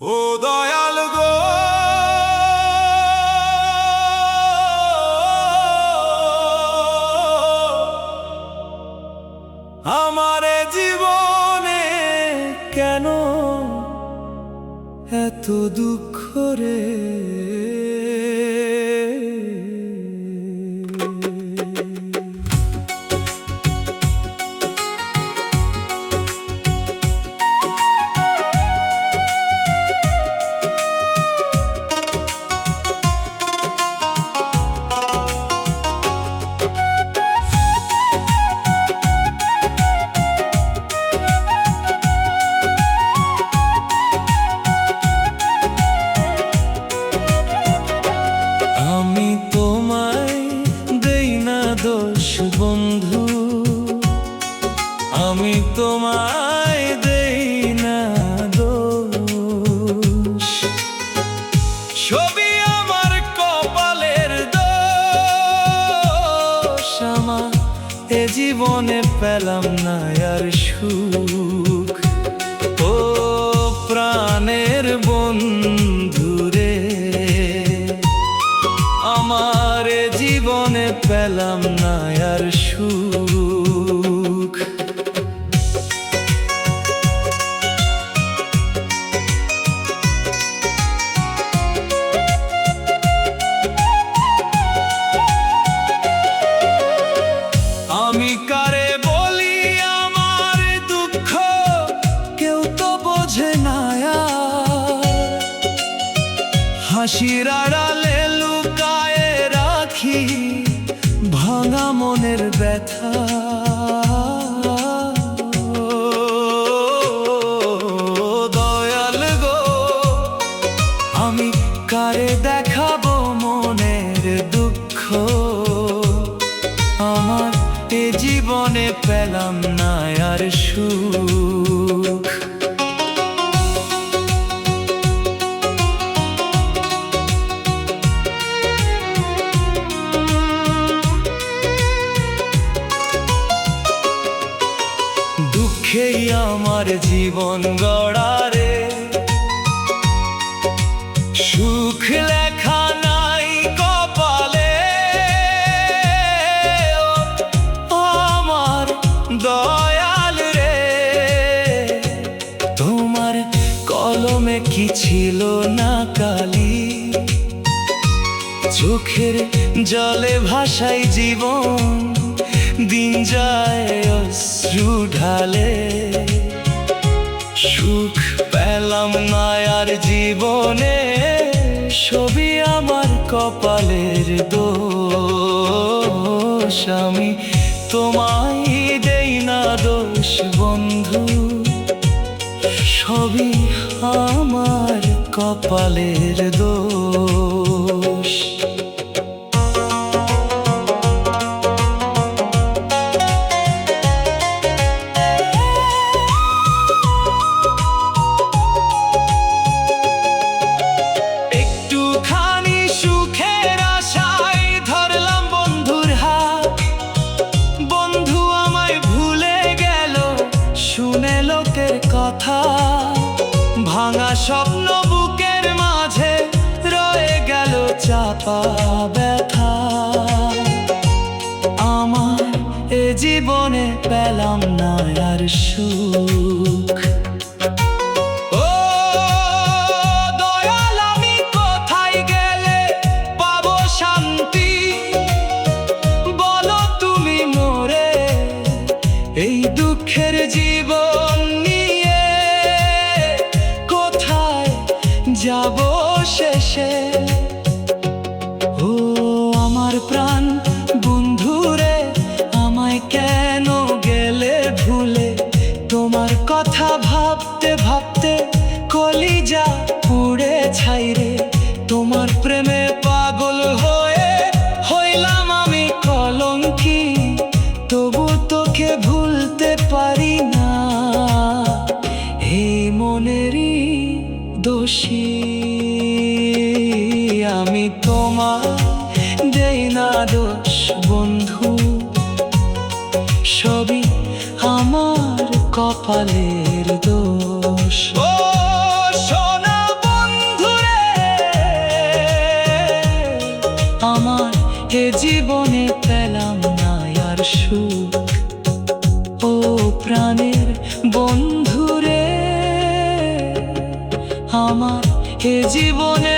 ও দয়াল গো, আমারে জীবনে কেন এত দুঃখ রে? আমি তোমায় দেই না দোষ বন্ধু, আমি তোমায় দেই না দোষ। ছবি আমার কপালের দোষ, আমার এ জীবনে পেলাম না আর সুখ। ও প্রাণের বন্ধু রে, আমার জীবনে পেলাম না আর সুখ। আমি কারে বলি আমার দুঃখ, কেউ তো বোঝে না আর। হাসির আড়ালে লুকায়ে রাখি ভাঙা মনের ব্যথা। দয়াল গো, আমি কারে দেখাবো মনের দুঃখ? আমার এ জীবনে পেলাম না আর সুখ। দুঃখেই আমার জীবন গড়া রে, সুখ লেখা নাই কপালে। আমার দয়াল রে, তোমার কলমে কি ছিল না কালি? চোখের জলে ভাসাই জীবন, দিন যায় অশ্রু ঢালে। সুখ পেলাম না আর জীবনে, ছবি আমার কপালের দোষ। আমি তোমায় দেই না দোষ বন্ধু, সবই আমার কপালের দোষ। একটুখানি সুখের আশায় ধরলাম বন্ধুর হাত, বন্ধু আমায় ভুলে গেল শুনে লোকের কথা। ভাঙা স্বপ্ন বুকের মাঝে রয়ে গেল চাপা ব্যথা। আমার এ জীবনে পেলাম না আর সুখ। ও দয়াল, আমি কোথায় গেলে পাবো শান্তি? বলো তুমি মোরে এই দুঃখের জীবন নিয়ে কোথায় যাব শেষে? ও আমার প্রাণ বন্ধু রে, আমায় কেন গেলে ভুলে? তোমার কথা ভাবতে ভাবতে কলিজা পুড়ে ছাই রে। তোমার প্রেমে পাগল হয়ে হইলাম আমি কলঙ্কি, তবু তোকে ভুলতে পারি না। এই মনেরই দোষী আমি, তোমার দেই না দোষ বন্ধু, সবই আমার কপালের দোষ। ও সোনা এ জীবনে পেলাম না আর সুখ। ও প্রাণের বন্ধুরে, আমার এ জীবনে